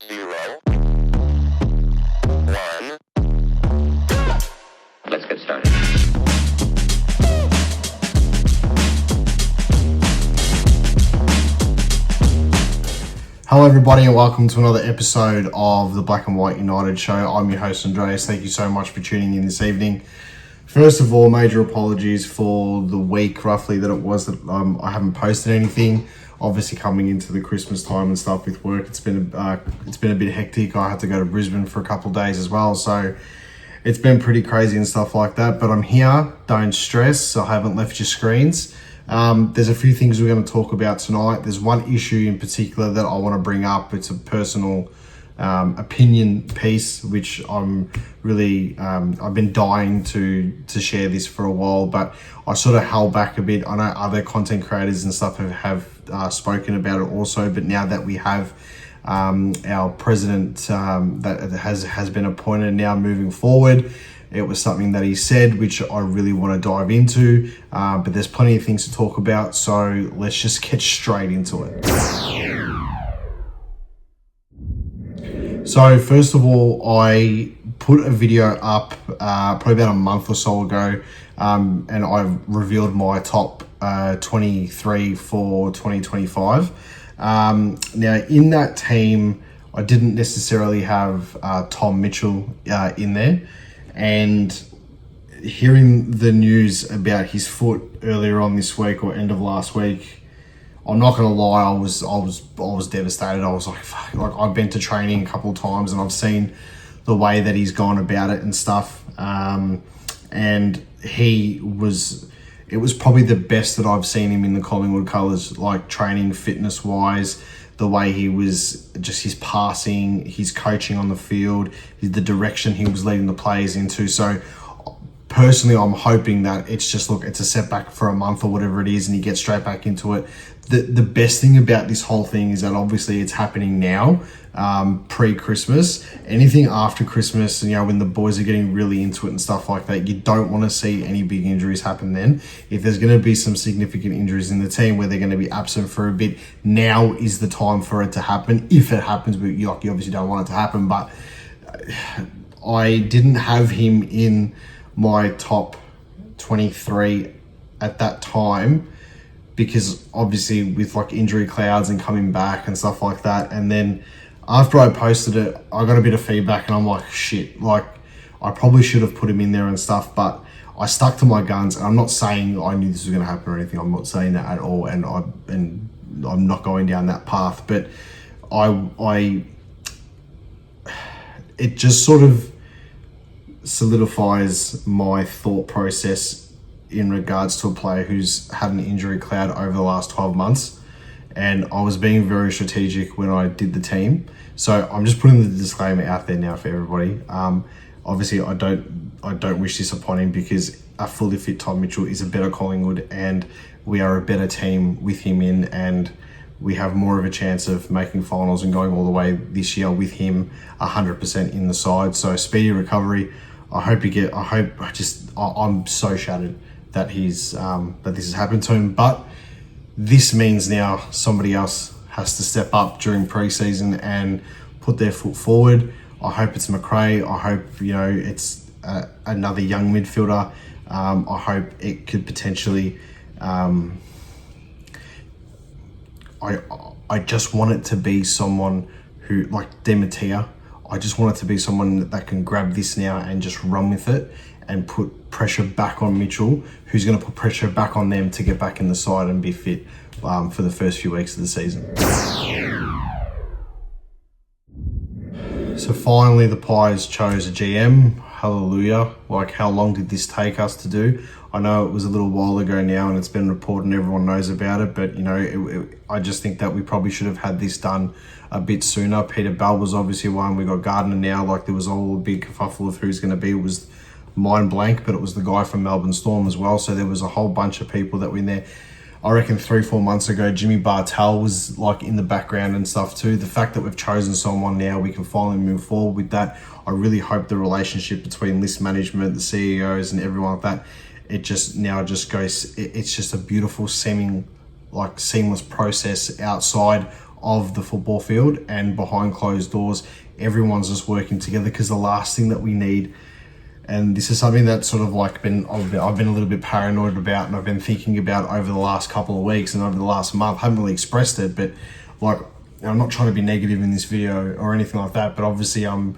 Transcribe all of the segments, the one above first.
0, 1. Let's get started. Hello everybody and welcome to another episode of the Black and White United show. I'm your host Andreas. Thank you so much for tuning in this evening. First of all, major apologies for the week roughly that it was that I haven't posted anything. Obviously coming into the Christmas time and stuff with work, it's been a bit hectic. I had to go to Brisbane for a couple of days as well, so it's been pretty crazy and stuff like that. But I'm here, don't stress. I haven't left your screens. There's a few things we're going to talk about tonight. There's one issue in particular that I want to bring up. It's a personal opinion piece, which I'm really I've been dying to share this for a while, but I sort of held back a bit. I know other content creators and stuff have spoken about it also, but now that we have our president that has been appointed now moving forward, it was something that he said, which I really want to dive into, but there's plenty of things to talk about, so let's just get straight into it. So first of all, I put a video up probably about a month or so ago, and I revealed my top 23 for 2025. Now in that team, I didn't necessarily have Tom Mitchell in there, and hearing the news about his foot earlier on this week or end of last week, I'm not gonna lie, I was devastated. I was like, fuck, like I've been to training a couple of times and I've seen the way that he's gone about it and stuff. And it was probably the best that I've seen him in the Collingwood colours, like training fitness wise, the way he was, just his passing, his coaching on the field, the direction he was leading the players into. So personally, I'm hoping that it's a setback for a month or whatever it is and he gets straight back into it. The best thing about this whole thing is that obviously it's happening now, pre-Christmas. Anything after Christmas, when the boys are getting really into it and stuff like that, you don't want to see any big injuries happen then. If there's going to be some significant injuries in the team where they're going to be absent for a bit, now is the time for it to happen. If it happens, but you obviously don't want it to happen, but I didn't have him in my top 23 at that time, because obviously with like injury clouds and coming back and stuff like that. And then after I posted it, I got a bit of feedback and I'm like, shit, like I probably should have put him in there and stuff, but I stuck to my guns. And I'm not saying I knew this was going to happen or anything. I'm not saying that at all. And I'm not going down that path, but it just sort of solidifies my thought process in regards to a player who's had an injury cloud over the last 12 months. And I was being very strategic when I did the team. So I'm just putting the disclaimer out there now for everybody. Obviously I don't wish this upon him, because a fully fit Tom Mitchell is a better Collingwood and we are a better team with him in, and we have more of a chance of making finals and going all the way this year with him 100% in the side. So speedy recovery. I'm so shattered that that this has happened to him, but this means now somebody else has to step up during pre-season and put their foot forward. I hope it's McRae. I hope it's another young midfielder. I hope it could potentially. I just want it to be someone who, like Demetia, I just want it to be someone that can grab this now and just run with it and put pressure back on Mitchell, who's going to put pressure back on them to get back in the side and be fit for the first few weeks of the season. So finally, the Pies chose a GM. Hallelujah. Like, how long did this take us to do? I know it was a little while ago now and it's been reported and everyone knows about it, but I just think that we probably should have had this done a bit sooner. Peter Bell was obviously one. We got Gardner now. Like, there was all a big kerfuffle of who's going to be. It was mind blank, but it was the guy from Melbourne Storm as well. So there was a whole bunch of people that were in there. I reckon 3-4 months ago, Jimmy Bartel was like in the background and stuff too. The fact that we've chosen someone now, we can finally move forward with that. I really hope the relationship between list management, the CEOs and everyone like that, it's just a beautiful seemless process outside of the football field, and behind closed doors, everyone's just working together, because the last thing that we need, and this is something that's sort of like I've been a little bit paranoid about, and I've been thinking about over the last couple of weeks and over the last month. I haven't really expressed it, but like, I'm not trying to be negative in this video or anything like that, but obviously I'm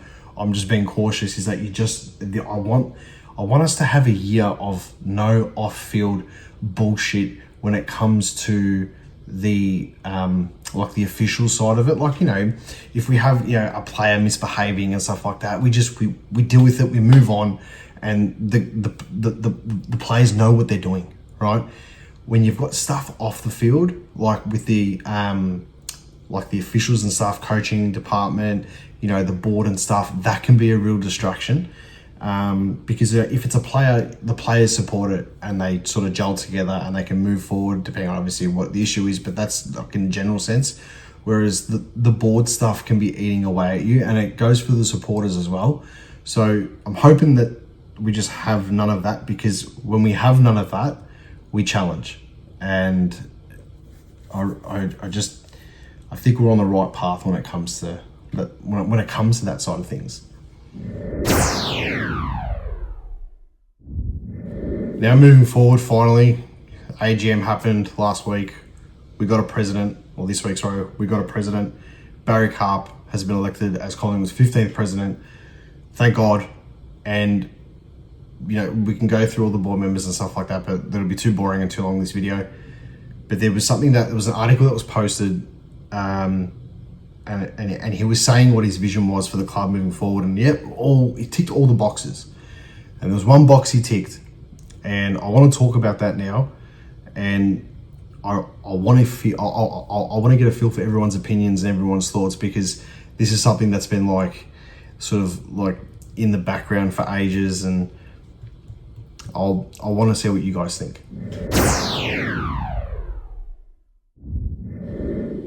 just being cautious, is that I want us to have a year of no off-field bullshit when it comes to the like the official side of it. Like, you know, if we have, you know, a player misbehaving and stuff like that, we deal with it, we move on, and the players know what they're doing, right? When you've got stuff off the field, like with the officials and staff, coaching department, you know, the board and stuff, that can be a real distraction. Because if it's a player, the players support it and they sort of gel together and they can move forward, depending on obviously what the issue is, but that's like in a general sense. Whereas the board stuff can be eating away at you, and it goes for the supporters as well. So I'm hoping that we just have none of that, because when we have none of that, we challenge. And I think we're on the right path when it comes to that, when it comes to that side of things. Now moving forward, finally, AGM happened last week. We got a president, or this week, sorry, we got a president. Barry Karp has been elected as Collingwood's 15th president. Thank God. And, you know, we can go through all the board members and stuff like that, but that'll be too boring and too long, this video. But there was an article that was posted, and he was saying what his vision was for the club moving forward, and he ticked all the boxes. And there was one box he ticked, and I want to talk about that now. And I want to get a feel for everyone's opinions and everyone's thoughts, because this is something that's been like sort of like in the background for ages, and I want to see what you guys think.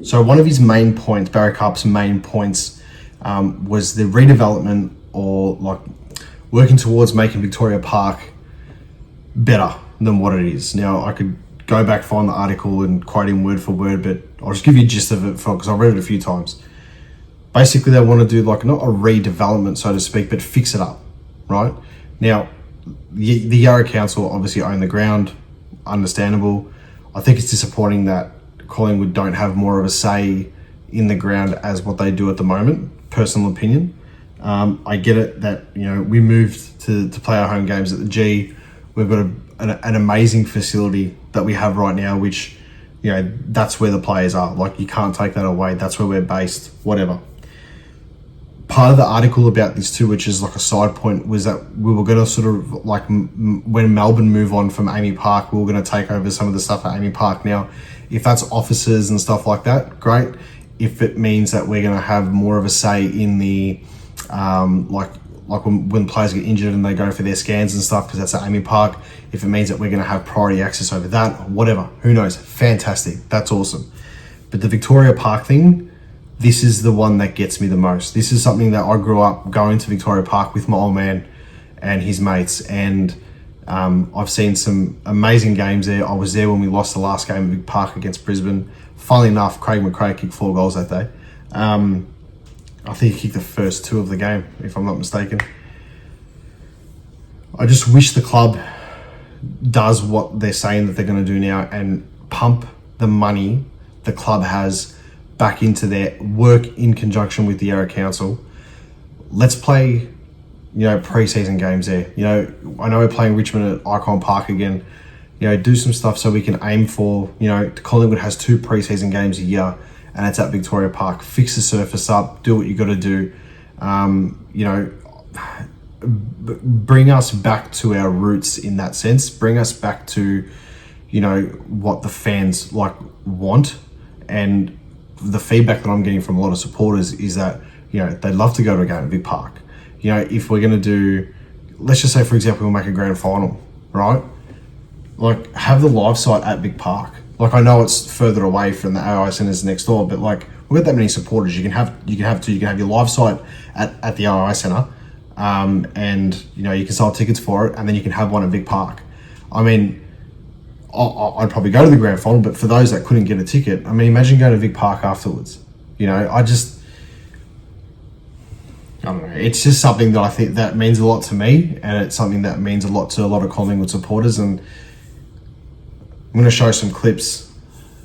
So one of his main points, Barry Karp's main points, was the redevelopment, or like working towards making Victoria Park better than what it is. Now, I could go back, find the article and quote him word for word, but I'll just give you a gist of it, because I read it a few times. Basically, they want to do like not a redevelopment, so to speak, but fix it up, right? Now, the Yarra Council obviously own the ground, understandable. I think it's disappointing that Collingwood don't have more of a say in the ground as what they do at the moment, personal opinion. I get it that, you know, we moved to play our home games at the G. We've got an amazing facility that we have right now, which, you know, that's where the players are. Like, you can't take that away. That's where we're based, whatever. Part of the article about this too, which is like a side point, was that we were going to sort of like, when Melbourne move on from Amy Park, we were going to take over some of the stuff at Amy Park. Now, if that's offices and stuff like that, great. If it means that we're going to have more of a say in the, like when players get injured and they go for their scans and stuff, because that's at Amy Park, if it means that we're going to have priority access over that, whatever, who knows, fantastic, that's awesome. But the Victoria Park thing, this is the one that gets me the most. This is something that I grew up going to Victoria Park with my old man and his mates, and I've seen some amazing games there. I was there when we lost the last game at Vic Park against Brisbane. Funnily enough, Craig McRae kicked 4 goals that day. I think he kicked the first 2 of the game, if I'm not mistaken. I just wish the club does what they're saying that they're going to do now, and pump the money the club has back into their work in conjunction with the Yarra Council. Let's play, you know, pre-season games there. You know, I know we're playing Richmond at Icon Park again. You know, do some stuff so we can aim for, you know, Collingwood has 2 pre-season games a year, and it's at Victoria Park. Fix the surface up, do what you got to do. You know, bring us back to our roots in that sense. Bring us back to, you know, what the fans like want. And the feedback that I'm getting from a lot of supporters is that, you know, they'd love to go to a game at Vic Park. You know, if we're going to do, let's just say, for example, we'll make a grand final, right? Like, have the live site at Vic Park. Like, I know it's further away from the AI centres next door, but like, we've got that many supporters. You can have your live site at the AI centre, and, you know, you can sell tickets for it, and then you can have one at Vic Park. I mean, I'd probably go to the grand final, but for those that couldn't get a ticket, I mean, imagine going to Vic Park afterwards. You know, I don't know. It's just something that I think that means a lot to me, and it's something that means a lot to a lot of Collingwood supporters. And I'm going to show some clips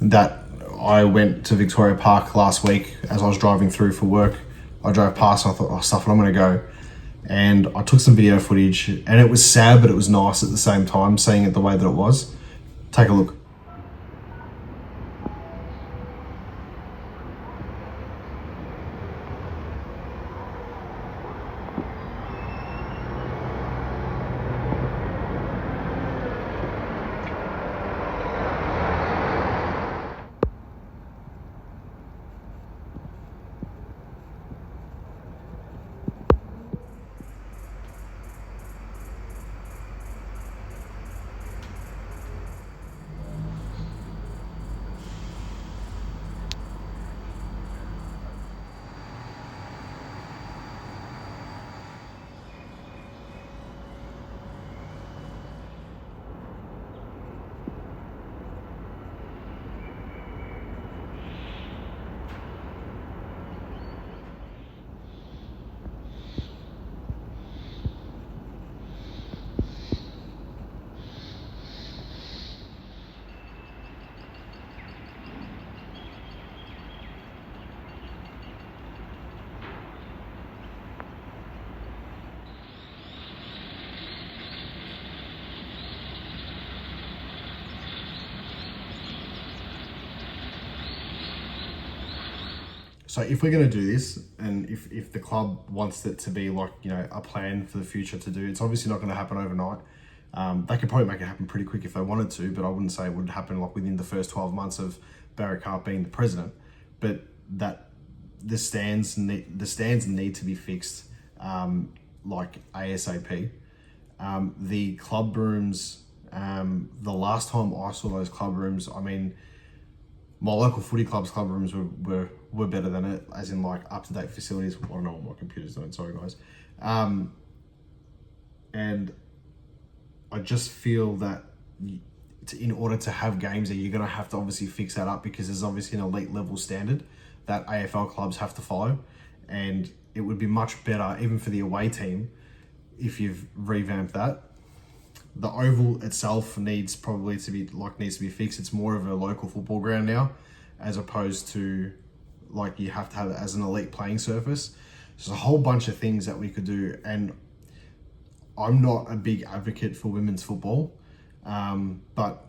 that I went to Victoria Park last week as I was driving through for work. I drove past and I thought, oh, stuff, I'm going to go. And I took some video footage, and it was sad, but it was nice at the same time, seeing it the way that it was. Take a look. So if we're going to do this, and if the club wants it to be like, you know, a plan for the future to do, it's obviously not going to happen overnight. They could probably make it happen pretty quick if they wanted to, but I wouldn't say it would happen like within the first 12 months of Barry Carp being the president. But that the stands need to be fixed, like ASAP. The club rooms, the last time I saw those club rooms, I mean, my local footy club's club rooms were better than it, as in like up-to-date facilities. I don't know what my computer's doing, sorry guys. And I just feel that in order to have games there, you're going to have to obviously fix that up, because there's obviously an elite level standard that AFL clubs have to follow. And it would be much better, even for the away team, if you've revamped that. The oval itself needs to be fixed. It's more of a local football ground now, as opposed to like you have to have it as an elite playing surface. There's a whole bunch of things that we could do, and I'm not a big advocate for women's football, but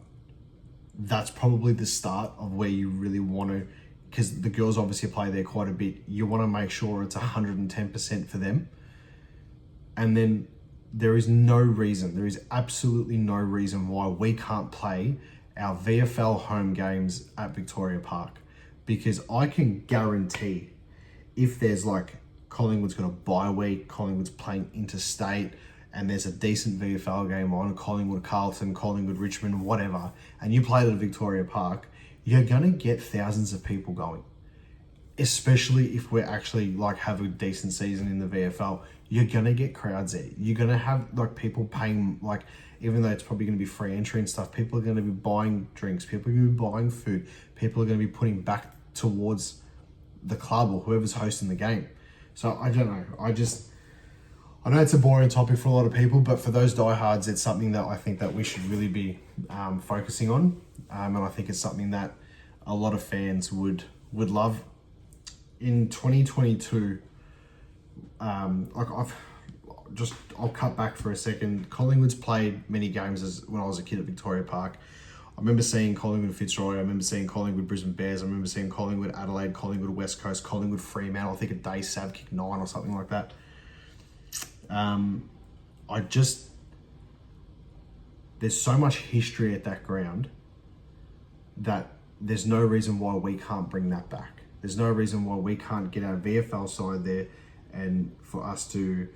that's probably the start of where you really want to, because the girls obviously play there quite a bit. You want to make sure it's 110% for them, and then there is absolutely no reason why we can't play our VFL home games at Victoria Park. Because I can guarantee, if there's like Collingwood's got a bye week, Collingwood's playing interstate, and there's a decent VFL game on, Collingwood Carlton, Collingwood Richmond, whatever, and you play it at Victoria Park, you're gonna get thousands of people going. Especially if we're actually like have a decent season in the VFL, you're gonna get crowds there. You're gonna have like people paying, like, even though it's probably gonna be free entry and stuff, people are gonna be buying drinks, people are gonna be buying food, people are gonna be putting back towards the club or whoever's hosting the game. So I don't know. I know it's a boring topic for a lot of people, but for those diehards, it's something that I think that we should really be focusing on, and I think it's something that a lot of fans would love. In 2022, I'll cut back for a second. Collingwood's played many games when I was a kid at Victoria Park. I remember seeing Collingwood Fitzroy, I remember seeing Collingwood Brisbane Bears, I remember seeing Collingwood Adelaide, Collingwood West Coast, Collingwood Fremantle, I think a day Sav kicked 9 or something like that. There's so much history at that ground that there's no reason why we can't bring that back. There's no reason why we can't get our VFL side there, and for us to,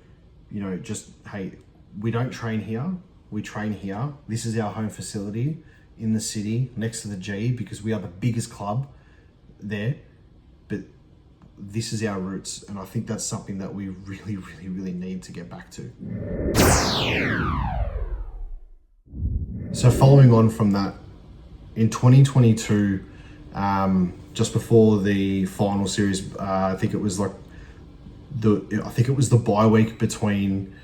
you know, just, hey, we don't train here, we train here. This is our home facility in the city next to the G, because we are the biggest club there, but this is our roots, and I think that's something that we really, really, really need to get back to. So following on from that, in 2022, just before the final series. I think it was like the bye week between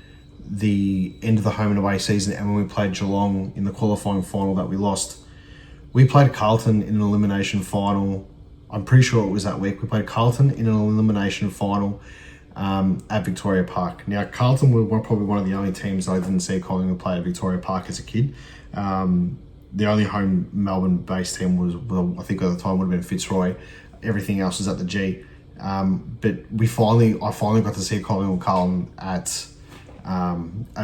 the end of the home and away season and when we played Geelong in the qualifying final that we lost. We played Carlton in an elimination final. I'm pretty sure it was that week. We played Carlton in an elimination final at Victoria Park. Now, Carlton were probably one of the only teams I didn't see Collingwood play at Victoria Park as a kid. The only home Melbourne-based team was, well, I think at the time would have been Fitzroy. Everything else was at the G. But I finally got to see Collingwood Carlton at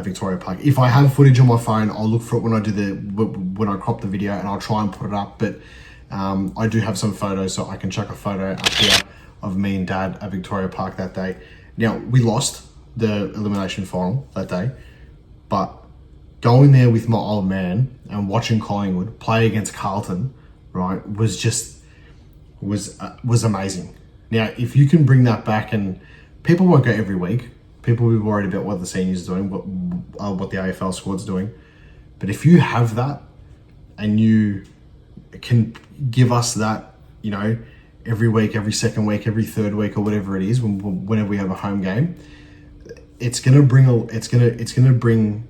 Victoria Park. If I have footage on my phone, I'll look for it when I crop the video, and I'll try and put it up. But I do have some photos, so I can chuck a photo up here of me and Dad at Victoria Park that day. Now, we lost the elimination final that day, but going there with my old man and watching Collingwood play against Carlton, right, was amazing. Now, if you can bring that back, and people won't go every week, people will be worried about what the seniors are doing, what the AFL squad's doing. But if you have that and you can give us that, you know, every week, every second week, every third week, or whatever it is, whenever we have a home game, it's gonna bring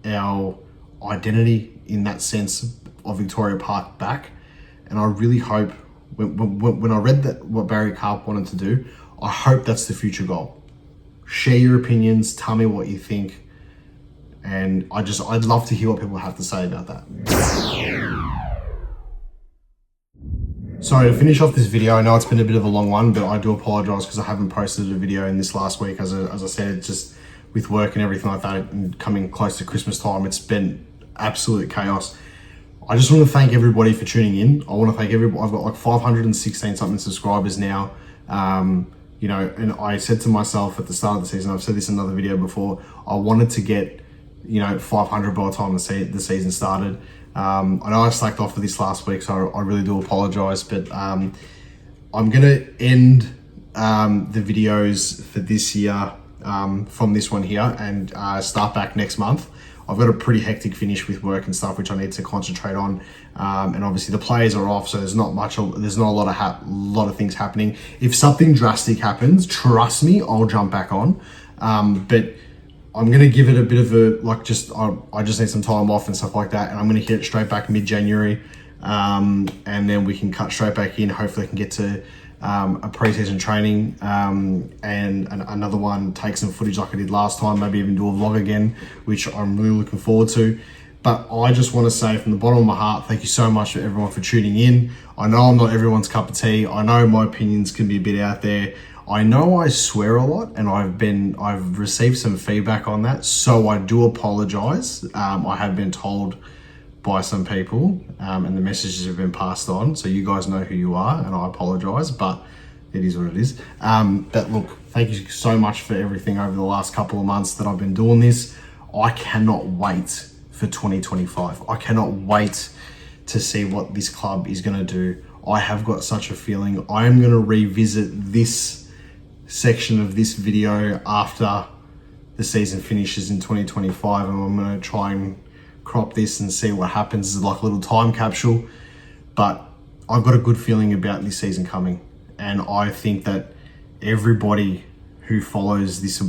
our identity in that sense of Victoria Park back. And I really hope when I read that what Barry Karp wanted to do, I hope that's the future goal. Share your opinions, tell me what you think, and I'd love to hear what people have to say about that. So to finish off this video, I know it's been a bit of a long one, but I do apologize because I haven't posted a video in this last week. As I said, it's just with work and everything like that, and coming close to Christmas time, it's been absolute chaos. I just want to thank everybody for tuning in. I want to thank everybody. I've got like 516 something subscribers now. You know, and I said to myself at the start of the season, I've said this in another video before, I wanted to get, you know, 500 by the time the season started. I know I slacked off for this last week, so I really do apologize, but I'm going to end the videos for this year from this one here and start back next month. I've got a pretty hectic finish with work and stuff, which I need to concentrate on. And obviously the players are off, so there's not a lot of things happening. If something drastic happens, trust me, I'll jump back on. But I'm gonna give it a bit of a, I just need some time off and stuff like that. And I'm gonna hit it straight back mid-January. And then we can cut straight back in. Hopefully I can get to a pre-season training and another one, take some footage like I did last time, maybe even do a vlog again, which I'm really looking forward to. But I just want to say from the bottom of my heart, thank you so much for everyone for tuning in. I know I'm not everyone's cup of tea. I know my opinions can be a bit out there. I know I swear a lot, and I've received some feedback on that, so I do apologize. I have been told by some people, and the messages have been passed on, so you guys know who you are, and I apologize, but it is what it is. But look, thank you so much for everything over the last couple of months that I've been doing this. I cannot wait for 2025. I cannot wait to see what this club is going to do. I have got such a feeling I am going to revisit this section of this video after the season finishes in 2025, and I'm going to try and crop this and see what happens. It's like a little time capsule, but I've got a good feeling about this season coming, and I think that everybody who follows this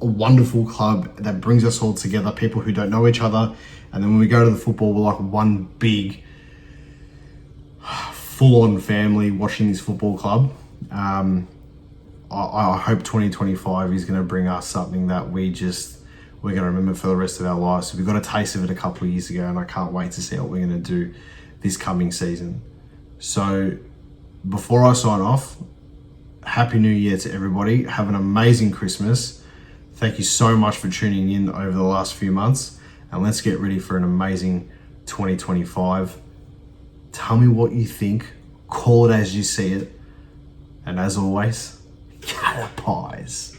a wonderful club that brings us all together, people who don't know each other, and then when we go to the football, we're like one big full-on family watching this football club. I hope 2025 is going to bring us something that we're going to remember for the rest of our lives. So we got a taste of it a couple of years ago, and I can't wait to see what we're going to do this coming season. So before I sign off, Happy New Year to everybody. Have an amazing Christmas. Thank you so much for tuning in over the last few months, and let's get ready for an amazing 2025. Tell me what you think. Call it as you see it. And as always, cat pies.